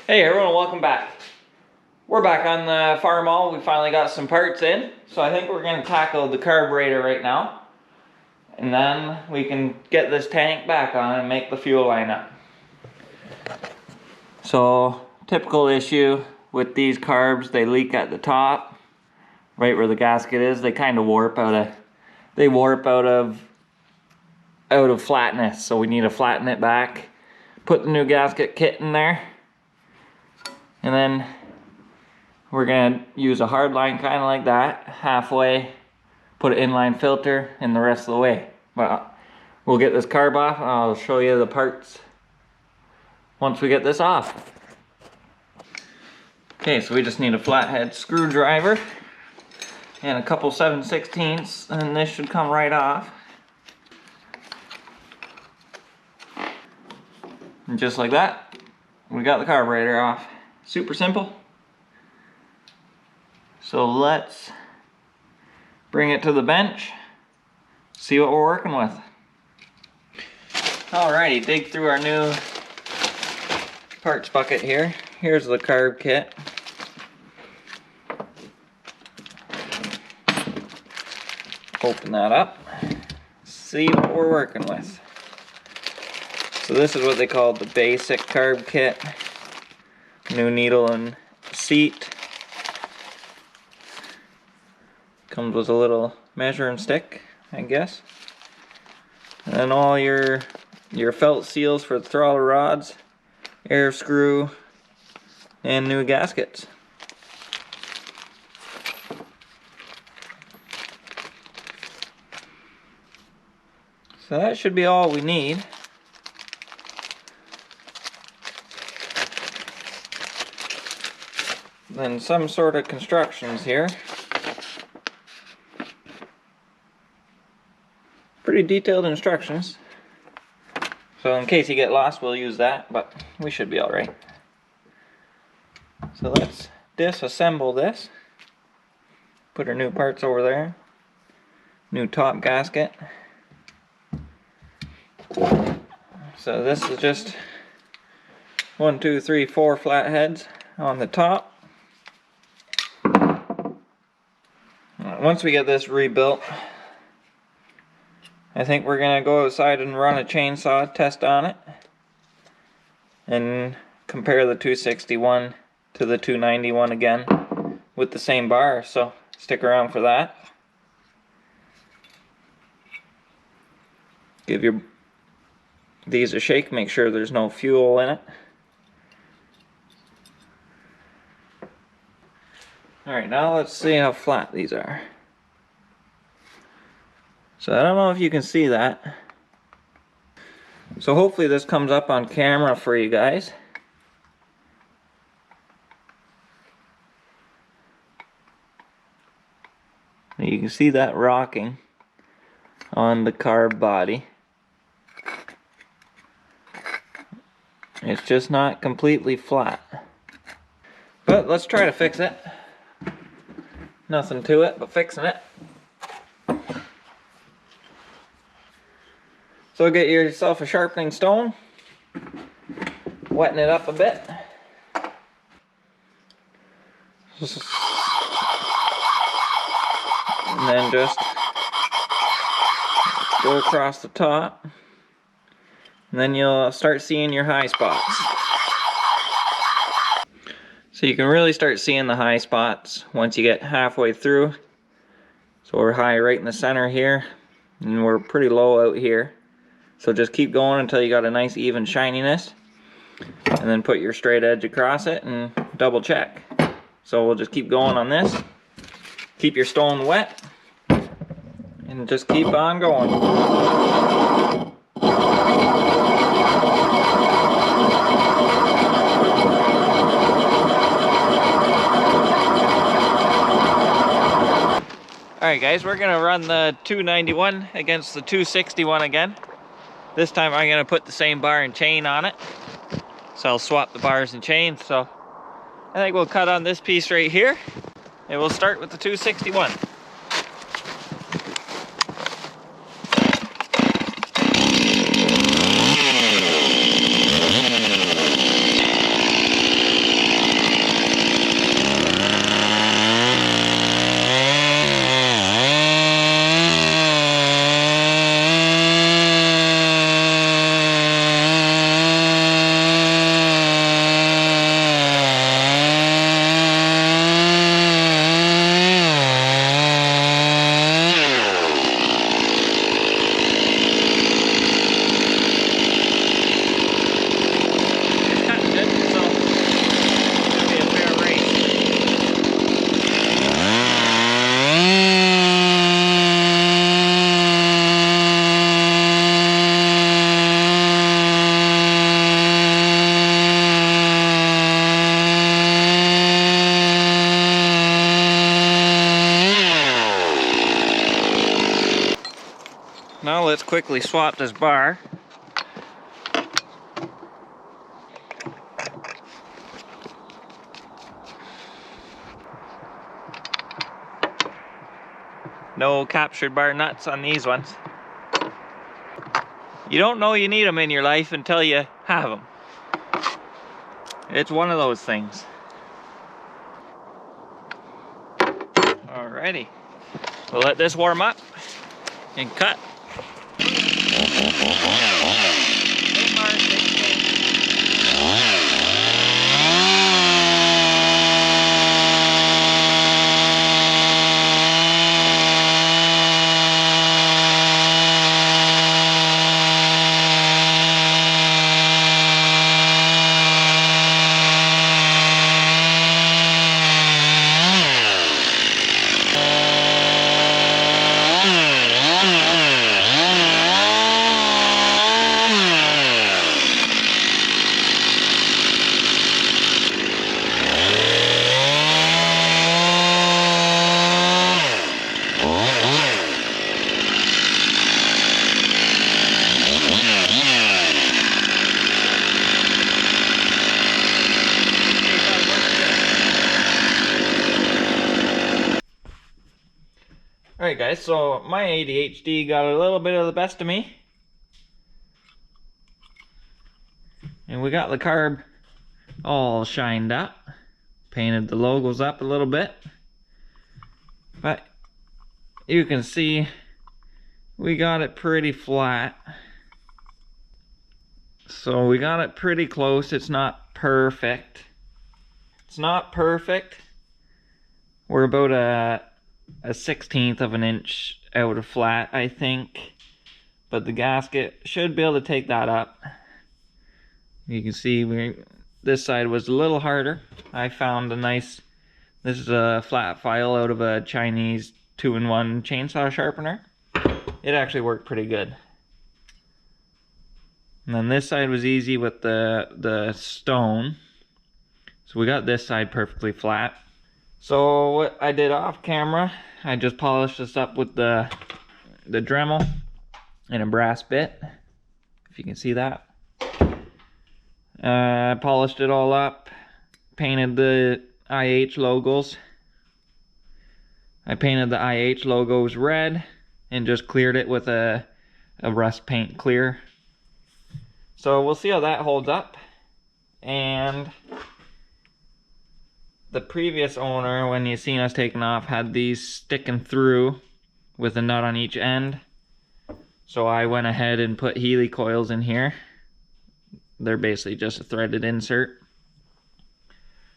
Hey everyone, welcome back. We're back on the Farmall. We finally got some parts in, so I think we're going to tackle the carburetor right now. And then we can get this tank back on and make the fuel line up. So, typical issue with these carbs, they leak at the top, right where the gasket is. They kind of warp out of flatness, so we need to flatten it back. Put the new gasket kit in there. And then we're gonna use a hard line kind of like that, halfway, put an inline filter, and the rest of the way. But we'll get this carb off and I'll show you the parts once we get this off. Okay, so we just need a flathead screwdriver and a couple 7/16, and this should come right off. And just like that, we got the carburetor off. Super simple. So let's bring it to the bench, see what we're working with. Alrighty, dig through our new parts bucket here. Here's the carb kit. Open that up, see what we're working with. So this is what they call the basic carb kit. New needle and seat. Comes with a little measuring stick, I guess. And then all your felt seals for the throttle rods, air screw, and new gaskets. So that should be all we need. Then some sort of constructions here. Pretty detailed instructions. So in case you get lost, we'll use that, but we should be alright. So let's disassemble this. Put our new parts over there. New top gasket. So this is just 1, 2, 3, 4 flatheads on the top. Once we get this rebuilt, I think we're going to go outside and run a chainsaw test on it and compare the 261 to the 291 again with the same bar, so stick around for that. Give these a shake, make sure there's no fuel in it. Alright, now let's see how flat these are. So I don't know if you can see that. So hopefully this comes up on camera for you guys. You can see that rocking on the carb body. It's just not completely flat. But let's try to fix it. Nothing to it but fixing it. So get yourself a sharpening stone, weten it up a bit. And then just go across the top. And then you'll start seeing your high spots. So you can really start seeing the high spots once you get halfway through. So we're high right in the center here, and we're pretty low out here. So just keep going until you got a nice even shininess, and then put your straight edge across it and double check. So we'll just keep going on this. Keep your stone wet, and just keep on going. Alright guys, we're going to run the 291 against the 261 again. This time I'm going to put the same bar and chain on it. So I'll swap the bars and chains. So I think we'll cut on this piece right here. And we'll start with the 261. let's quickly swap this bar. No captured bar nuts on these ones. You don't know you need them in your life until you have them. It's one of those things. Alrighty. We'll let this warm up and cut. Alright guys, so my ADHD got a little bit of the best of me. And we got the carb all shined up. Painted the logos up a little bit. But you can see we got it pretty flat. So we got it pretty close. It's not perfect. It's not perfect. We're about a 1/16 of an inch out of flat, I think, but the gasket should be able to take that up. You can see this side was a little harder. I found a nice, this is a flat file out of a Chinese 2-in-1 chainsaw sharpener. It actually worked pretty good. And then this side was easy with the stone, so we got this side perfectly flat. So what I did off camera, I just polished this up with the Dremel and a brass bit, if you can see that. I polished it all up, painted the IH logos. I painted the IH logos red and just cleared it with a rust paint clear. So we'll see how that holds up. And the previous owner, when you seen us taking off, had these sticking through with a nut on each end. So I went ahead and put Healy coils in here. They're basically just a threaded insert.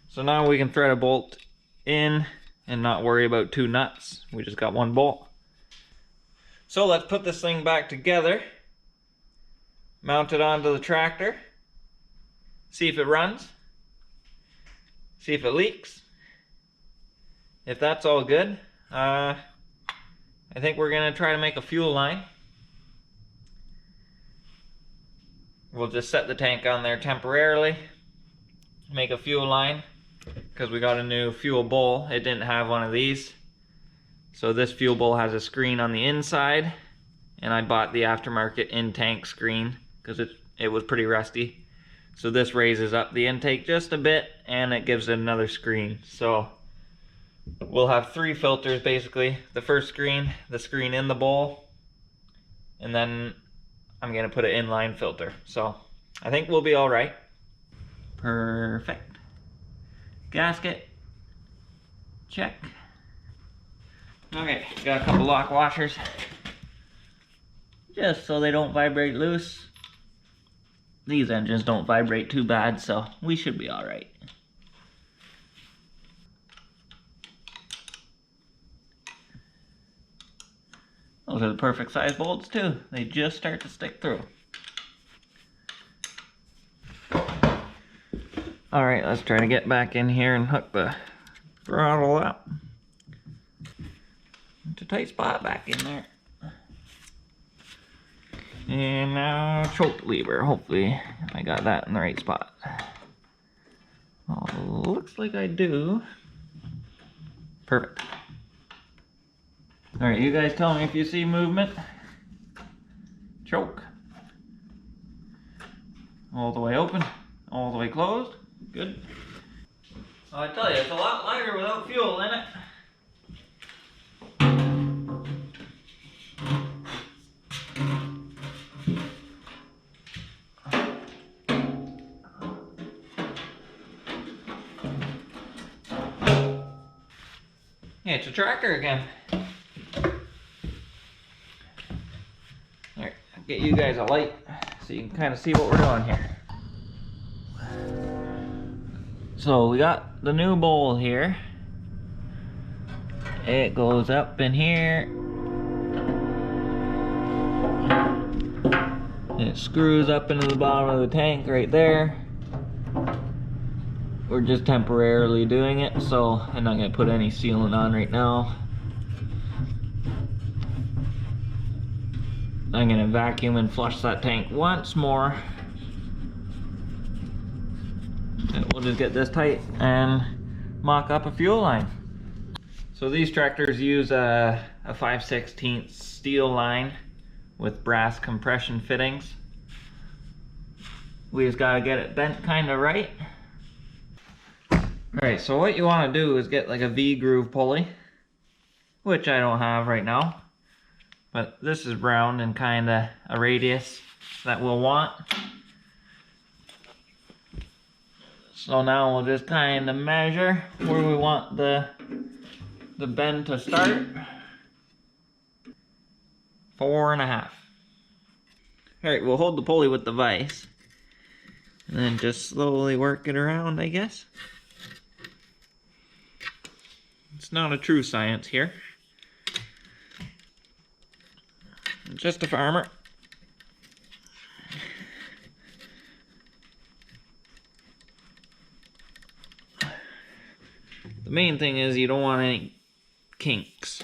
So now we can thread a bolt in and not worry about two nuts. We just got one bolt. So let's put this thing back together. Mount it onto the tractor. See if it runs. See if it leaks. If that's all good, I think we're gonna try to make a fuel line. We'll just set the tank on there temporarily, make a fuel line, because we got a new fuel bowl. It didn't have one of these. So this fuel bowl has a screen on the inside, and I bought the aftermarket in-tank screen because it was pretty rusty. So this raises up the intake just a bit, and it gives it another screen. So we'll have 3 filters basically. The first screen, the screen in the bowl, and then I'm gonna put an inline filter. So I think we'll be all right. Perfect. Gasket, check. Okay, got a couple lock washers, just so they don't vibrate loose. These engines don't vibrate too bad, so we should be all right. Those are the perfect size bolts too. They just start to stick through. All right, let's try to get back in here and hook the throttle up. It's a tight spot back in there. And now choke lever. Hopefully I got that in the right spot. Oh, looks like I do. Perfect. All right, you guys tell me if you see movement. choke. All the way open, all the way closed. Good. So I tell you, it's a lot lighter without fuel in it. Yeah, it's a tractor again. Alright, I'll get you guys a light so you can kind of see what we're doing here. So we got the new bowl here. It goes up in here. And it screws up into the bottom of the tank right there. We're just temporarily doing it, so I'm not going to put any sealant on right now. I'm going to vacuum and flush that tank once more. And we'll just get this tight and mock up a fuel line. So these tractors use a 5/16 steel line with brass compression fittings. We just got to get it bent kind of right. Alright, so what you want to do is get like a V-groove pulley, which I don't have right now, but this is round and kind of a radius that we'll want. So now we'll just kind of measure where we want the bend to start. 4.5. Alright, we'll hold the pulley with the vise and then just slowly work it around, I guess. It's not a true science here. I'm just a farmer. The main thing is you don't want any kinks.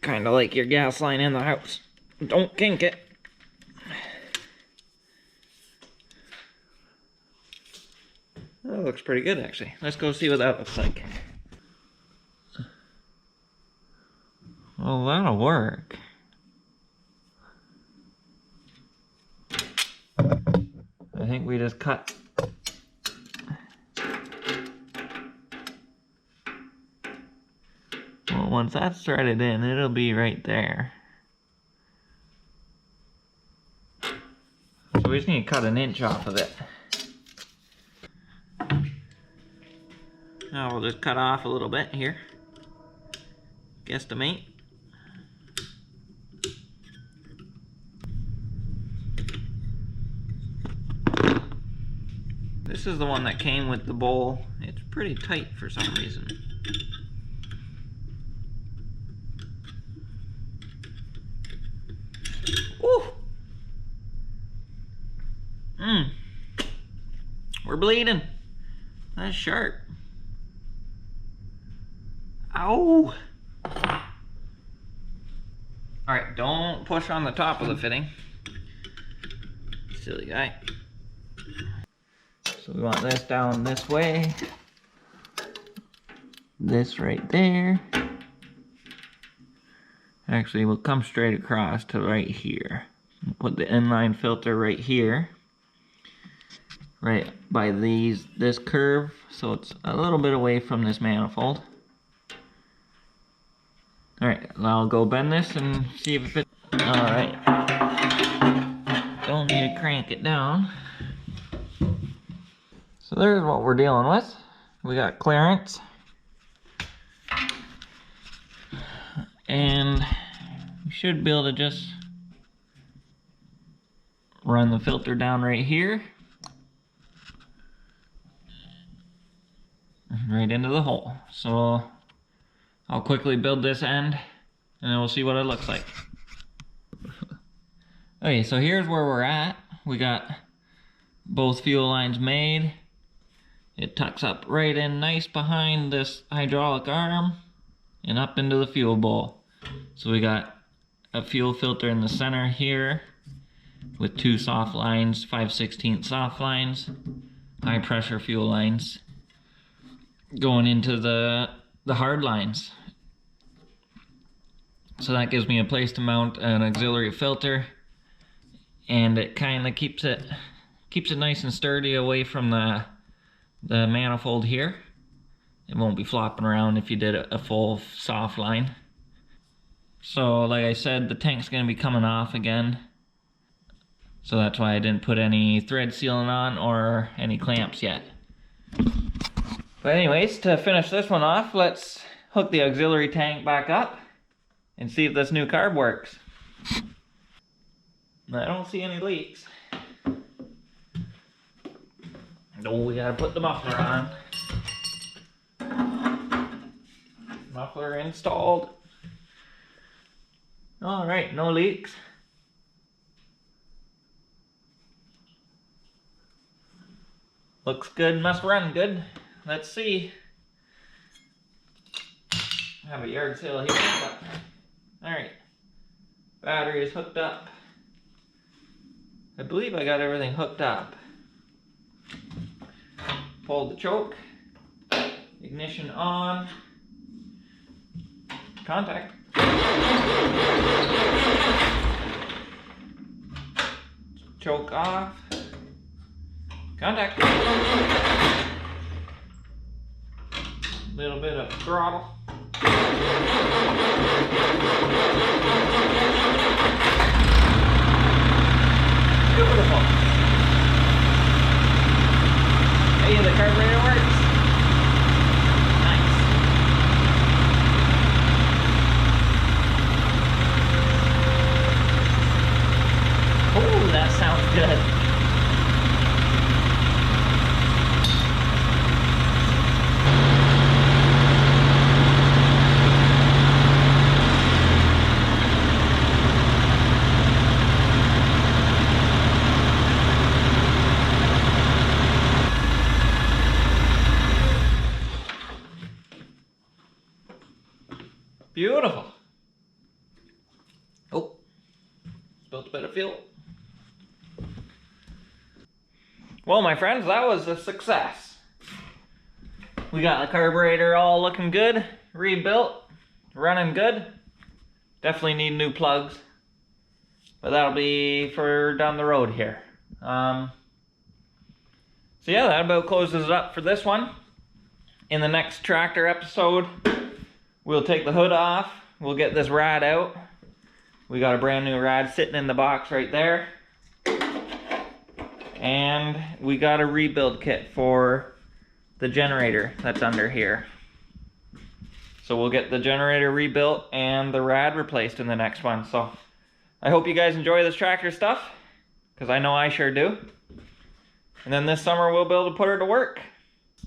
Kind of like your gas line in the house. Don't kink it. That looks pretty good actually. Let's go see what that looks like. Well, that'll work. I think we just cut. Well, once that's threaded in, it'll be right there. So we just need to cut 1 inch off of it. Now we'll just cut off a little bit here. Guesstimate. This is the one that came with the bowl. It's pretty tight for some reason. Woo! We're bleeding. That's sharp. Ow! Alright, don't push on the top of the fitting. Silly guy. So we want this down this way. This right there. Actually, we'll come straight across to right here. We'll put the inline filter right here. Right by this curve, so it's a little bit away from this manifold. Alright, I'll go bend this and see if it fits. Alright. Don't need to crank it down. So there's what we're dealing with. We got clearance. And we should be able to just run the filter down right here. Right into the hole. So I'll quickly build this end and then we'll see what it looks like. Okay, so here's where we're at. We got both fuel lines made. It tucks up right in nice behind this hydraulic arm and up into the fuel bowl. So we got a fuel filter in the center here with 2 soft lines, 5/16 soft lines, high pressure fuel lines going into the hard lines. So that gives me a place to mount an auxiliary filter, and it kind of keeps it nice and sturdy away from the manifold here. It won't be flopping around if you did a full soft line. So like I said, the tank's going to be coming off again. So that's why I didn't put any thread sealing on or any clamps yet. But anyways, to finish this one off, let's hook the auxiliary tank back up and see if this new carb works. I don't see any leaks. Oh, we gotta put the muffler on. Muffler installed. All right, no leaks. Looks good, must run good. Let's see. I have a yard sale here, but all right. Battery is hooked up. I believe I got everything hooked up. Pull the choke. Ignition on. Contact. Choke off. Contact. Little bit of throttle. Beautiful. Hey, the carburetor works. Nice. Oh, that sounds good. Beautiful. Oh, spilled a bit of fuel. Well, my friends, that was a success. We got the carburetor all looking good, rebuilt, running good. Definitely need new plugs, but that'll be for down the road here. So yeah, that about closes it up for this one. In the next tractor episode, we'll take the hood off, we'll get this rad out. We got a brand new rad sitting in the box right there. And we got a rebuild kit for the generator that's under here. So we'll get the generator rebuilt and the rad replaced in the next one. So I hope you guys enjoy this tractor stuff, because I know I sure do. And then this summer we'll be able to put her to work.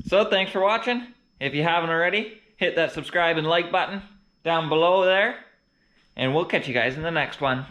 So thanks for watching. If you haven't already, hit that subscribe and like button down below there, and we'll catch you guys in the next one.